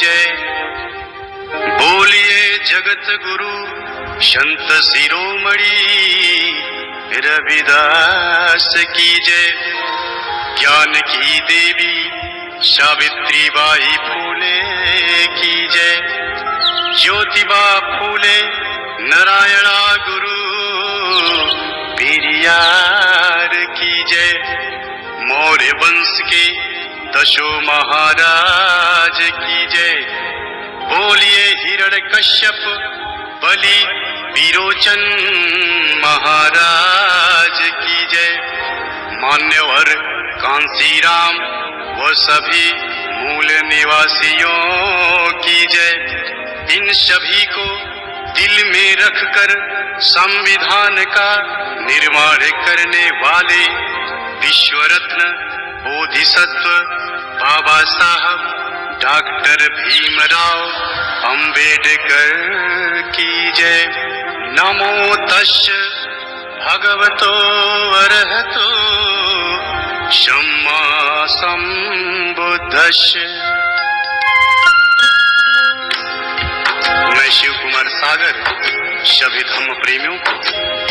जय। बोलिए जगत गुरु संत शिरोमणि रविदास की जय। ज्ञान की देवी सावित्री बाई फूले की जय। ज्योतिबा फूले नारायणा गुरु पेरियार की जय। मौर्य वंश के दशों महाराज की जय। बोलिए हिरण्यकश्यप बलि विरोचन महाराज की जय। मान्यवर कांसीराम व सभी मूल निवासियों की जय। इन सभी को दिल में रखकर संविधान का निर्माण करने वाले विश्वरत्न बोधिसत्व बाबा साहब डॉक्टर भीमराव अंबेडकर की जय। नमो तस्य भगवतो अरहतो सम्मा संबुद्धस्य। मैं शिव कुमार सागर सभी धर्म प्रेमियों को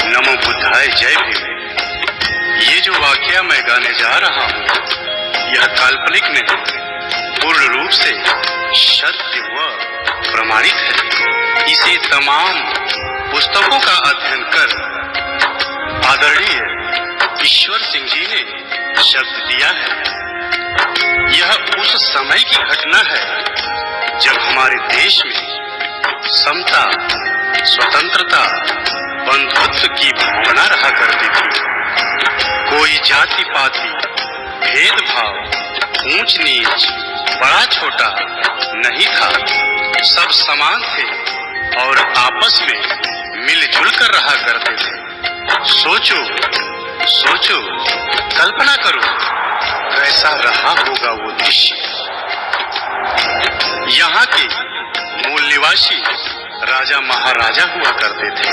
नमो बुद्धाय जय भीम। ये जो वाकया मैं गाने जा रहा हूँ यह काल्पनिक नहीं, पूर्ण रूप से सत्य व प्रमाणित है। इसे तमाम पुस्तकों का अध्ययन कर आदरणीय ईश्वर सिंह जी ने शब्द दिया है। यह उस समय की घटना है जब हमारे देश में समता, स्वतंत्रता, बंधुत्व की भावना रहा करती थी। कोई जाति पाति, भेदभाव, ऊंच नीच, बड़ा छोटा नहीं था। सब समान थे और आपस में मिलजुल कर रहा करते थे। सोचो सोचो, कल्पना करो कैसा रहा होगा वो दृश्य। यहाँ के मूल निवासी राजा महाराजा हुआ करते थे।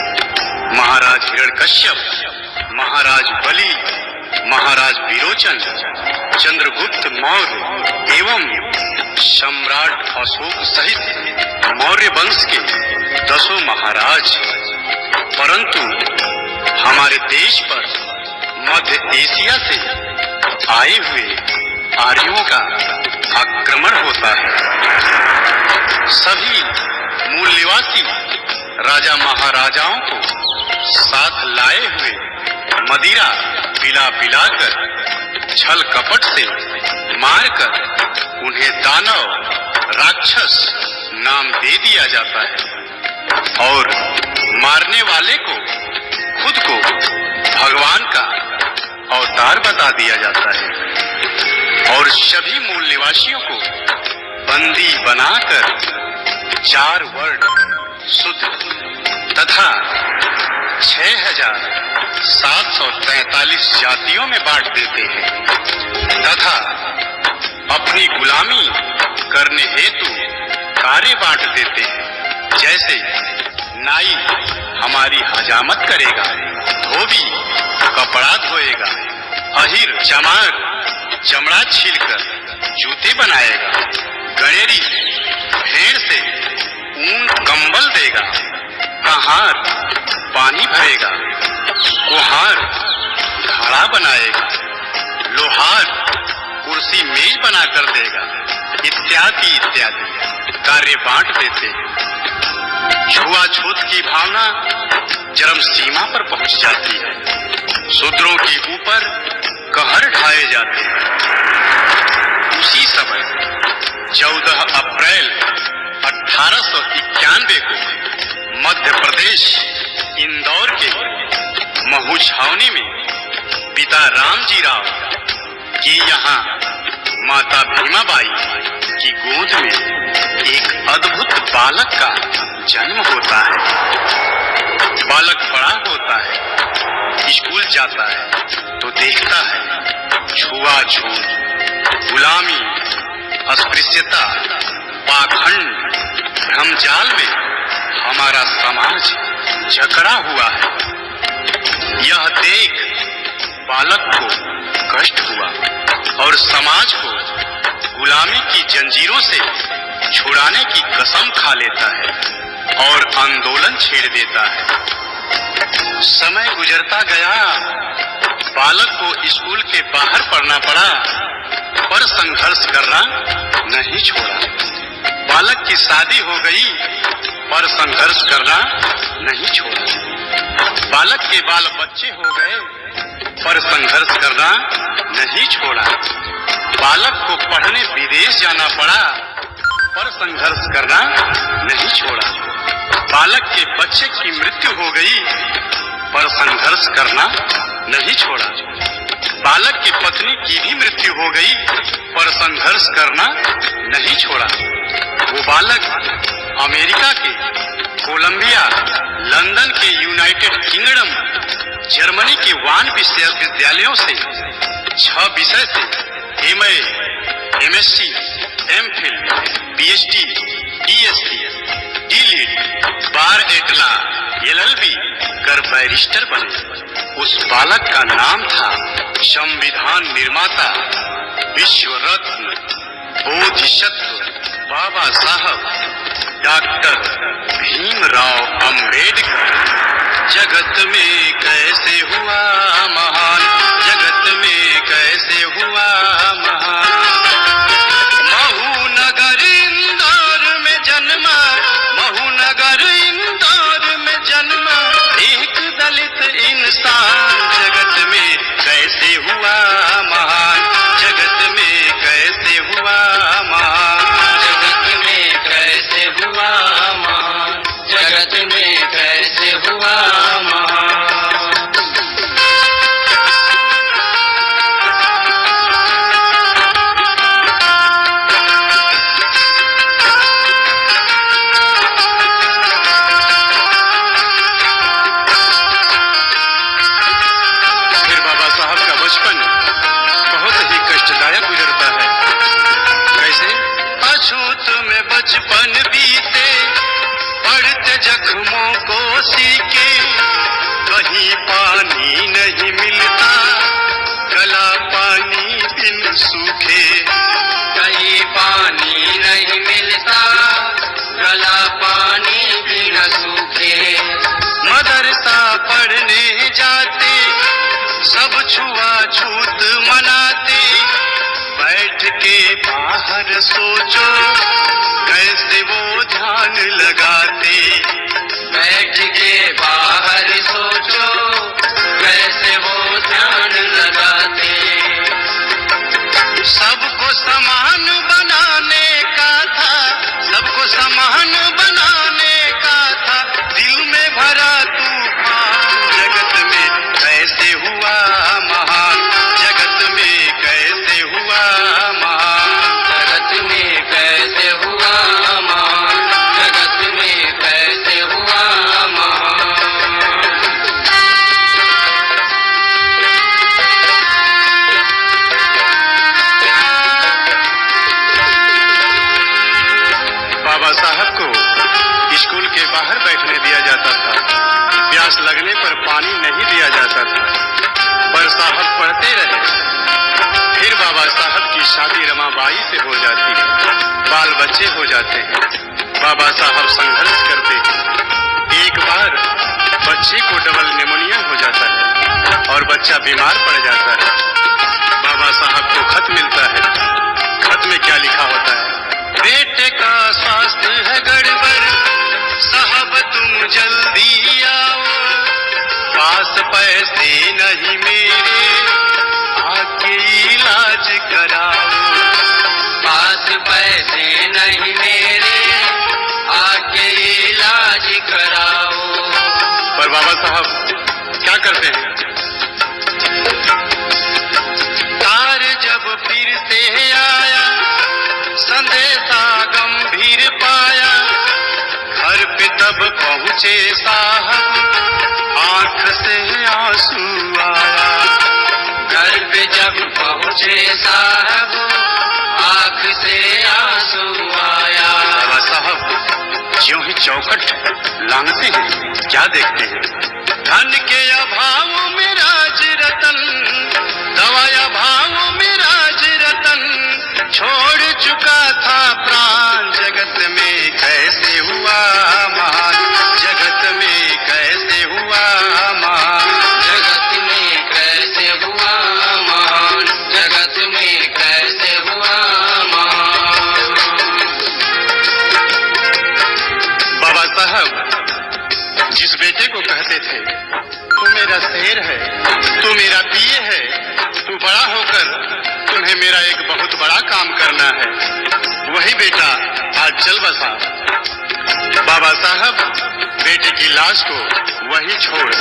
महाराज हिरण्यकश्यप, महाराज बलि, महाराज विरोचन, चंद्रगुप्त मौर्य एवं सम्राट अशोक सहित मौर्य वंश के 10 महाराज। परंतु हमारे देश पर मध्य एशिया से आए हुए आर्यों का आक्रमण होता है। सभी मूल निवासी राजा महाराजाओं को साथ लाए हुए मदिरा पिला पिलाकर छल कपट से मारकर उन्हें दानव राक्षस नाम दे दिया जाता है और मारने वाले को खुद को भगवान का अवतार बता दिया जाता है और सभी मूल निवासियों को बंदी बनाकर 4 वर्ण शुद्ध तथा 6743 जातियों में बांट देते हैं तथा अपनी गुलामी करने हेतु कार्य बांट देते हैं। जैसे नाई हमारी हजामत करेगा, धोबी कपड़ा धोएगा, अहिर चमार चमड़ा छीलकर जूते बनाएगा, गणेरी भेड़ से ऊन कंबल देगा, कहार पानी भरेगा, कुम्हार घड़ा बनाएगा, लोहार कुर्सी मेज बनाकर देगा, इत्यादि इत्यादि कार्य बांट देते हैं। छुआछूत की भावना चरम सीमा पर पहुंच जाती है। शूद्रों के ऊपर कहर ढाए जाते हैं। उसी समय 14 अप्रैल 1891 को मध्य प्रदेश इंदौर के महू छावनी में पिता रामजी राव की यहाँ माता भीमाबाई की गोद में एक अद्भुत बालक का जन्म होता है। बालक बड़ा होता है, स्कूल जाता है तो देखता है छुआछूत, गुलामी, अस्पृश्यता, पाखंड, भ्रमजाल में हमारा समाज जकड़ा हुआ है। यह देख बालक को कष्ट हुआ और समाज को गुलामी की जंजीरों से छुड़ाने की कसम खा लेता है और आंदोलन छेड़ देता है। समय गुजरता गया, बालक को स्कूल के बाहर पढ़ना पड़ा, पर संघर्ष करना नहीं छोड़ा। बालक की शादी हो गई, पर संघर्ष करना नहीं छोड़ा। बालक के बाल बच्चे हो गए, पर संघर्ष करना नहीं छोड़ा। बालक को पढ़ने विदेश जाना पड़ा, पर संघर्ष करना नहीं छोड़ा। बालक के बच्चे की मृत्यु हो गई, पर संघर्ष करना नहीं छोड़ा। बालक की पत्नी की भी मृत्यु हो गई, पर संघर्ष करना नहीं छोड़ा। वो बालक अमेरिका के, कोलंबिया, लंदन के, यूनाइटेड किंगडम, जर्मनी के वान विश्वविद्यालयों से 6 विषय से MA, MSc, MPhil, PhD, DSc, DLED, बार एटला, LLB कर बैरिस्टर बने। उस बालक का नाम था संविधान निर्माता, विश्व रत्न, बोधिसत्व बाबा साहब डॉक्टर भीमराव अंबेडकर। जगत में कैसे हुआ महान, जगत में कैसे हुआ महान। महू नगर इंदौर में जन्मा, महू नगर इंदौर में जन्मा एक दलित इंसान। जगत में कैसे हुआ महान, जगत में कैसे हुआ महान, जगत में कैसे हुआ महान, जगत में कैसे हुआ महान। फिर बाबा साहब का बचपन बहुत ही कष्टदायक गुजरता है। कैसे? अछूत में बचपन बीते, पड़ते जख्मों को सीके, कहीं पानी नहीं मिलता, गला पानी बिन सूखे। कहीं पानी नहीं मिलता, गला पानी बिन सूखे। मदरसा पढ़ने जाते, सब छुआछूत मनाते, बैठ के बाहर सोचो कैसे वो ध्यान लगाते। बैठ के बाहर सोचो कैसे वो ध्यान लगाते। सबको समान बनाने का था, सबको समान बनाने का था, दिल में भरा तूफान। जगत में कैसे हुआ महान, जगत में कैसे हुआ महान, जगत में कैसे हुआ महान, जगत में कैसे हुआ महान। बाबा साहब को स्कूल के बाहर बैठने दिया जाता था, प्यास लगने पर पानी नहीं दिया जाता था, पर साहब पढ़ते रहे। फिर बाबा साहब की शादी रमाबाई से हो जाती है, बाल बच्चे हो जाते हैं। बाबा साहब संघर्ष करते हैं। एक बार बच्चे को डबल निमोनिया हो जाता है और बच्चा बीमार पड़ जाता है। बाबा साहब को खत मिलता है। खत में क्या लिखा होता है? बेटे का स्वास्थ्य है गड़बड़, साहब तुम जल्दी आओ, पास पैसे नहीं मेरे, आके इलाज कराओ। पास पैसे नहीं मेरे, आके इलाज कराओ। पर बाबा साहब क्या करते हैं? तार जब फिर से आया, संदेशा गंभीर पाया, घर पे तब पहुँचे साहब, आंख से आंसू आया। घर पे जब पहुँचे साहब, आंख से आंसू आया। बाबा साहब ज्यों ही चौखट लांघते हैं, क्या देखते हैं? धन के अभाव में राज रतन, दवा अभाव में राज रतन, छोड़ चुका था प्राण। जगत कहते थे, तू मेरा शेर है, तू मेरा पिए है, तू बड़ा होकर तुम्हें मेरा एक बहुत बड़ा काम करना है। वही बेटा आज चल बसा। बाबा साहब बेटे की लाश को वही छोड़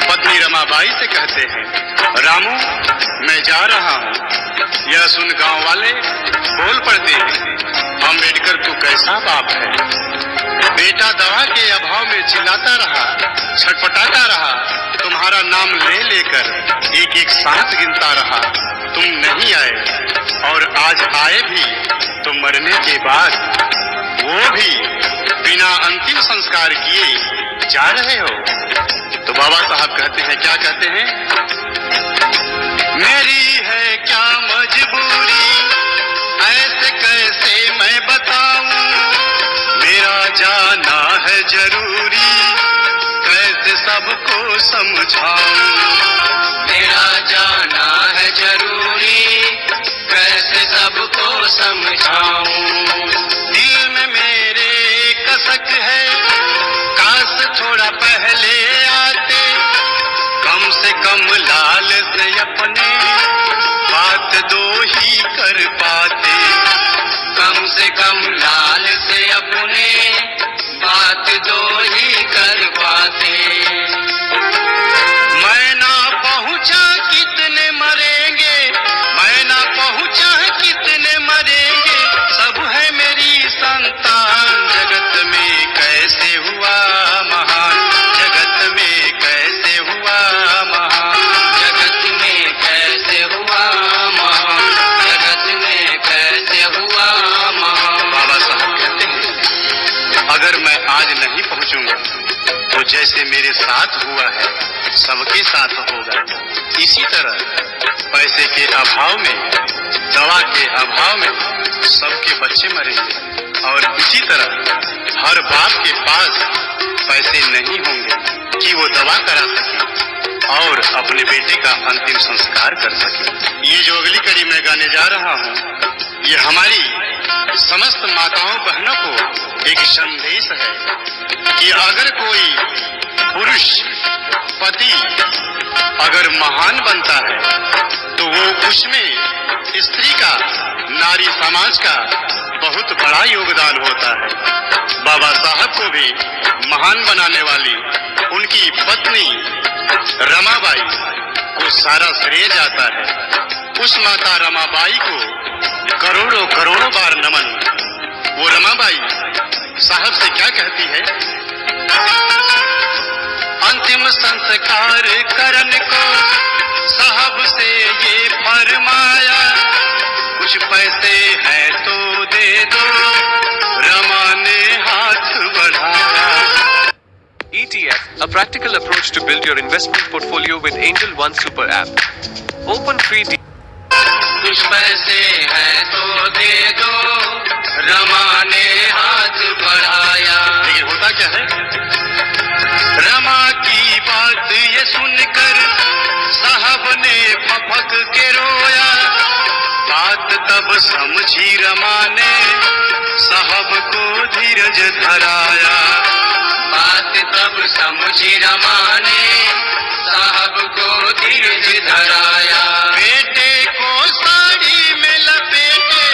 पत्नी रमाबाई से कहते हैं, रामू मैं जा रहा हूँ। यह सुन गांव वाले बोल पड़ते हैं, अम्बेडकर तू कैसा बाप है। बेटा दवा के अभाव में चिल्लाता रहा, छटपटाता रहा, तुम्हारा नाम ले लेकर एक एक सांस गिनता रहा, तुम नहीं आए और आज आए भी तो मरने के बाद, वो भी बिना अंतिम संस्कार किए जा रहे हो। तो बाबा साहब कहते हैं, क्या कहते हैं, मेरी है क्या मजबूरी, ऐसे कैसे मैं बताऊं, मेरा जाना है जरूरी, कैसे सबको समझाऊं, मेरा जाना है जरूरी, कैसे सबको समझाऊं। दिल में मेरे कसक है, काश थोड़ा पहले आते, कम से कम लाल से अपने बात दो ही कर पाते, कम से कम लाल से अपने बात दो ही कर पाते। मैं ना पहुंचा कितने मरेंगे, मैं ना पहुंचा कितने मरेंगे, सब है मेरी संतान, जगत में कैसे हुआ महान, जगत में कैसे हुआ महान, जगत में कैसे हुआ महान, जगत में कैसे हुआ महान। बाबा साहब कहते हैं, अगर मैं आज नहीं पहुंचूंगा तो जैसे मेरे साथ हुआ है सबके साथ होगा। इसी तरह पैसे के अभाव में, दवा के अभाव में सबके बच्चे मरेंगे और इसी तरह हर बाप के पास पैसे नहीं होंगे कि वो दवा करा सके और अपने बेटे का अंतिम संस्कार कर सके। ये जो अगली कड़ी मैं गाने जा रहा हूँ, ये हमारी समस्त माताओं बहनों को एक संदेश है कि अगर कोई पुरुष पति अगर महान बनता है तो वो उसमें स्त्री का, नारी समाज का बहुत बड़ा योगदान होता है। बाबा साहब को भी महान बनाने वाली उनकी पत्नी रमाबाई को सारा श्रेय जाता है। उस माता रमाबाई को करोड़ों करोड़ों बार नमन। वो रमाबाई साहब से क्या कहती है, अंतिम संस्कार करन को साहब से ये फरमाया, कुछ पैसे हैं तो दे दो, रमा ने हाथ बढ़ाया। ETF, a practical approach to build your investment portfolio with Angel One Super app. Open free. कुछ पैसे हैं तो दे दो, रमा ने हाथ बढ़ाया। लेकिन होता क्या है, रमा की बात ये सुनकर साहब ने फपक के रोया, बात तब समझी रमा ने साहब को धीरज धराया, बात तब समझी रमा ने साहब को धीरज धराया। बेटे को साड़ी में लपेटे,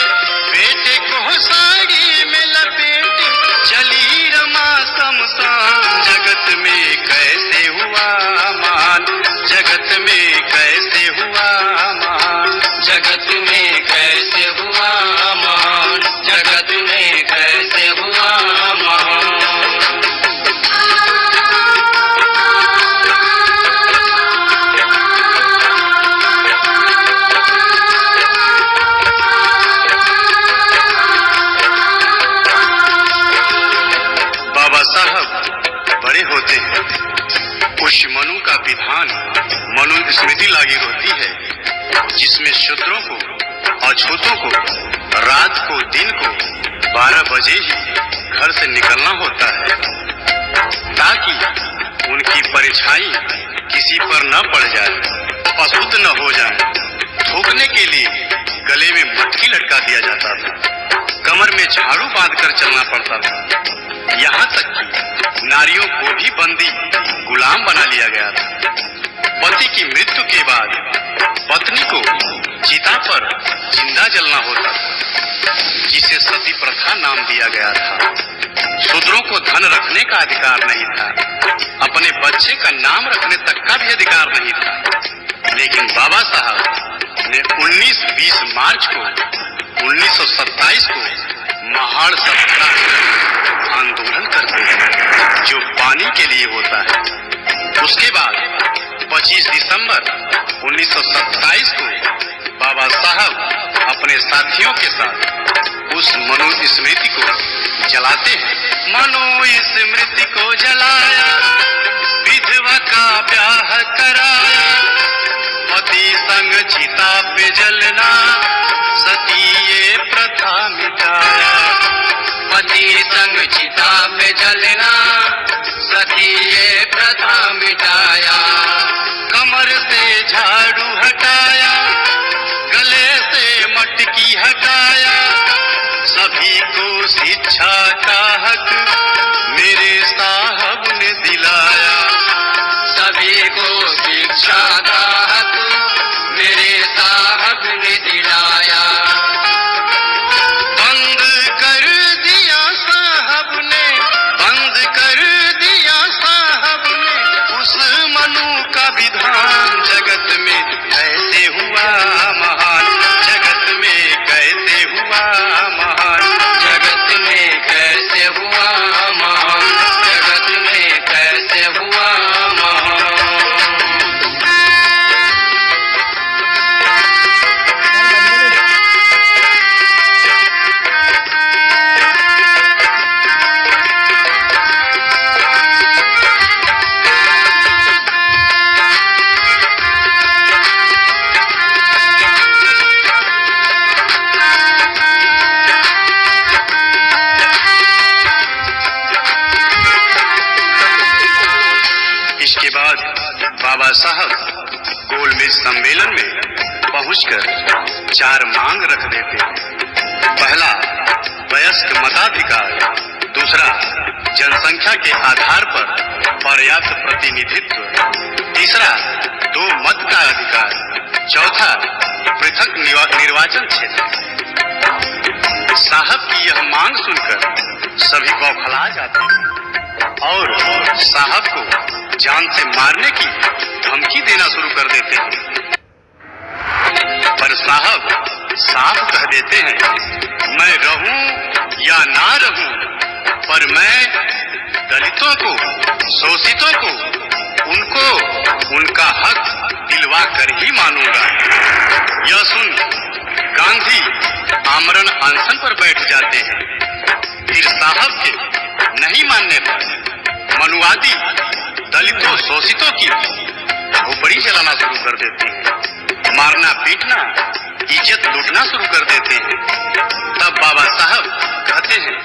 बेटे को साड़ी में लपेटे, चली रमा शमशान, जगत में कैसे हुआ मान, जगत में कैसे हुआ मान, जगत में कैसे हुआ मान, जगत में कैसे हुआ मान। बाबा साहब बड़े होते हैं, उस मनु का विधान मनु स्मृति लागी होती है, जिसमें शूद्रों को, अछूतों को रात को, दिन को 12 बजे ही घर से निकलना होता है, ताकि उनकी परछाई किसी पर न पड़ जाए, अशुद्ध न हो जाए। थूकने के लिए गले में मटकी लटका दिया जाता था, कमर में झाड़ू बांधकर चलना पड़ता था। यहाँ तक कि नारियों को भी बंदी गुलाम बना लिया गया था। पति की मृत्यु के बाद पत्नी को चिता पर जिंदा जलना होता था, जिसे सती प्रथा नाम दिया गया था। शूद्रों को धन रखने का अधिकार नहीं था, अपने बच्चे का नाम रखने तक का भी अधिकार नहीं था। लेकिन बाबा साहब ने 19-20 मार्च को 1927 को महाड़ सत्याग्रह आंदोलन करते हैं, जो पानी के लिए होता है। उसके बाद 25 दिसंबर 1927 को बाबा साहब अपने साथियों के साथ उस मनुस्मृति को जलाते हैं। मनुस्मृति को जलाया, विधवा का ब्याह कराया, पति संग चिता पे जलना, सती ये प्रथा मिटाया। पति संग चिता पे जलना, सती ये प्रथा मिटाया। कमर से झाड़ू हटाया, गले से मटकी हटाया, सभी को शिक्षा का हक मेरे साहब ने दिलाया। सभी को शिक्षा का हक मेरे साहब ने दिलाया। बंद कर दिया साहब ने, बंद कर दिया साहब ने उस मनु का विधान। जगत में कैसे हुआ महान, जगत में कैसे हुआ महान, जगत में कैसे हुआ महान, जगत में कैसे हुआ महान। इसके बाद बाबा साहब गोलमेज सम्मेलन में पहुंचकर 4 मांग रख देते हैं। पहला, वयस्क मताधिकार। दूसरा, जनसंख्या के आधार पर पर्याप्त प्रतिनिधित्व। तीसरा, 2 मत का अधिकार। चौथा, पृथक निर्वाचन क्षेत्र। साहब की यह मांग सुनकर सभी बौखला जाते हैं और साहब को जान से मारने की धमकी देना शुरू कर देते हैं। पर साहब साफ कह देते हैं, मैं रहूं या ना रहूं, पर मैं दलितों को, शोषितों को, उनको उनका हक दिलवा कर ही मानूंगा। यह सुन गांधी आमरण अनशन पर बैठ जाते हैं। फिर साहब के नहीं मानने पर मनुवादी दलितों, शोषितों की खोपड़ी जलाना शुरू कर देते हैं, मारना पीटना, इज्जत लूटना शुरू कर देते हैं। तब बाबा साहब कहते हैं,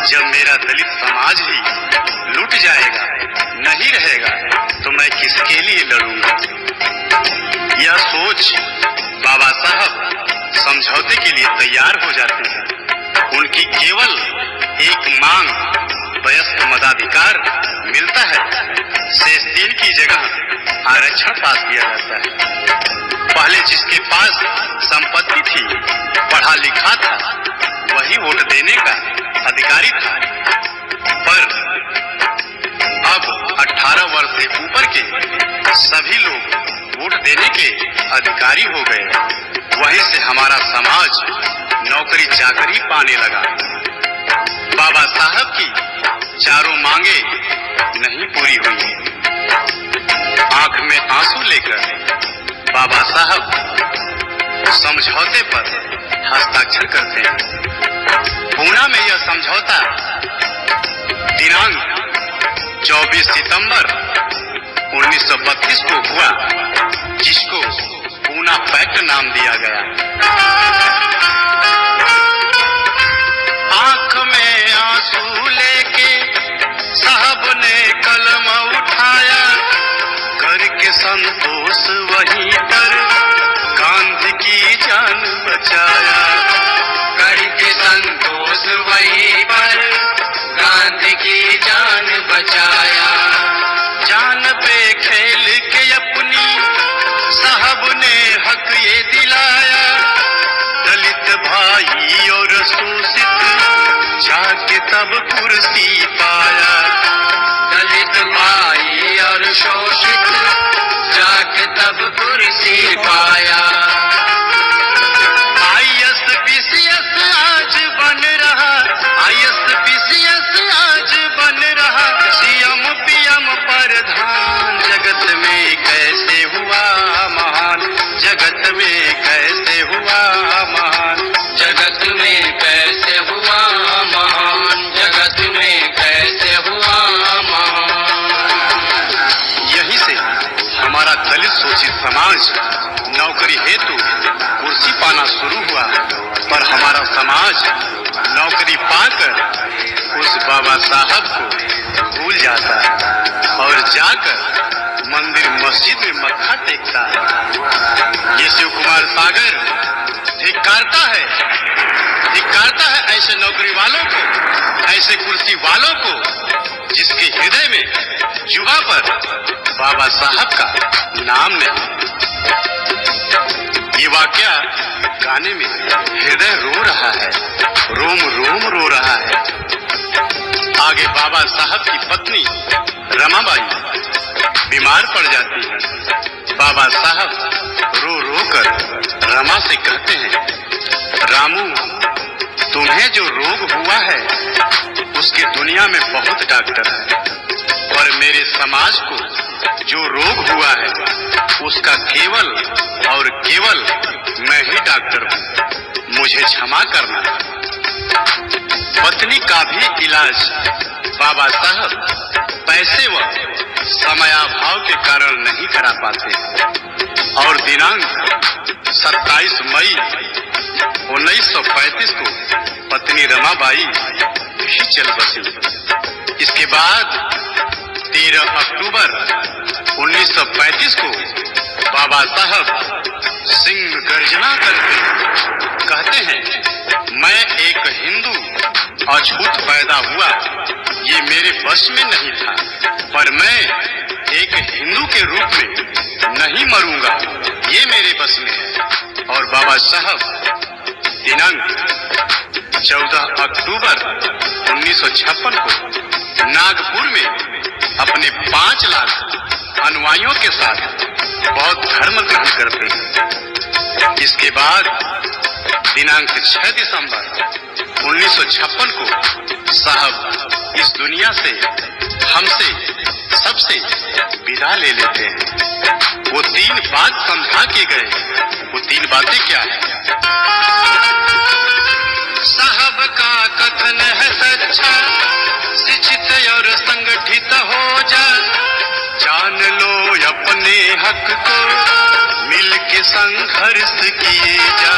जब मेरा दलित समाज ही लूट जाएगा, नहीं रहेगा, तो मैं किसके लिए लड़ूंगा। यह सोच बाबा साहब समझौते के लिए तैयार हो जाते हैं। उनकी केवल एक मांग, वयस्क मताधिकार मिलता है। शेष 3 की जगह आरक्षण पास किया जाता है। पहले जिसके पास संपत्ति थी, पढ़ा लिखा था, वही वोट देने का अधिकारी था। पर अब 18 वर्ष से ऊपर के सभी लोग वोट देने के अधिकारी हो गए। वहीं से हमारा समाज नौकरी चाकरी पाने लगा। बाबा साहब की चारों मांगे नहीं पूरी हुई। आंख में आंसू लेकर बाबा साहब समझौते पर हस्ताक्षर करते हैं। पूना में यह समझौता दिनांक 24 सितंबर 1932 को हुआ, जिसको पूना पैक्ट नाम दिया गया। आंख में आंसू लेके साहब ने कलम उठाया, करके संतोष वहीं पर गांधी की जान बचाया। करके संतोष वहीं पर गांधी कुर्सी पाया। दलित भाई और शोषित जाके तब कुर्सी पाया। IAS PCS आज बन रहा, IAS PCS आज बन रहा, CM PM प्रधान। जगत में कैसे हुआ महान, जगत में कैसे हुआ महान, जगत में कैसे हुआ महान, जगत में कैसे हुआ महान। यहीं से हमारा दलित शोषित समाज नौकरी हेतु कुर्सी पाना शुरू हुआ, पर हमारा समाज नौकरी पाकर उस बाबा साहब को भूल जाता है और जाकर मंदिर मस्जिद में मत्था टेकता है। ये शिव कुमार सागर धिक्कारता है ऐसे नौकरी वालों को, ऐसे कुर्सी वालों को जिसके हृदय में युवा पर बाबा साहब का नाम नहीं। ये वाकया गाने में हृदय रो रहा है, रोम रोम रो रहा है। आगे बाबा साहब की पत्नी रमाबाई बीमार पड़ जाती है। बाबा साहब रो रो कर रमा से कहते हैं, रामू तुम्हें जो रोग हुआ है उसके दुनिया में बहुत डॉक्टर है, पर मेरे समाज को जो रोग हुआ है उसका केवल और केवल मैं ही डॉक्टर हूँ, मुझे क्षमा करना। पत्नी का भी इलाज बाबा साहब पैसे व समयाभाव के कारण नहीं करा पाते और दिनांक 27 मई 1935 को पत्नी रमाबाई भी चल बसी। इसके बाद 13 अक्टूबर 1935 को बाबा साहब सिंह गर्जना करके कहते हैं, मैं एक हिंदू अछूत पैदा हुआ, ये मेरे बस में नहीं था, पर मैं एक हिंदू के रूप में नहीं मरूंगा, ये मेरे बस में है। और बाबा साहब दिनांक 14 अक्टूबर 1956 को नागपुर में अपने 5 लाख अनुयायियों के साथ बौद्ध धर्म ग्रहण करते हैं। इसके बाद दिनांक 6 दिसंबर 1956 को साहब इस दुनिया से हमसे सबसे विदा ले लेते हैं। वो 3 बात समझा के गए, वो 3 बातें क्या है? साहब का कथन है सच्चा, शिक्षित और संगठित हो जा, जान लो अपने हक को, मिल के संघर्ष किए जा।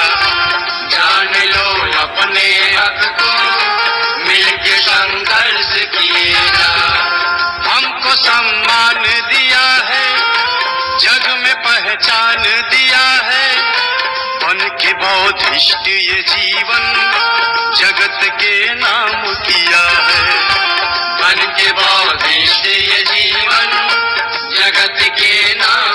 जान लो अपने हक को, मिल के संघर्ष किए जा। हमको सम्मान दिया है, जग में पहचान दिया है, बन के बौद्धिष्ट ये जीवन जगत के नाम किया है। बन के बौद्धिष्ट ये जीवन जगत के नाम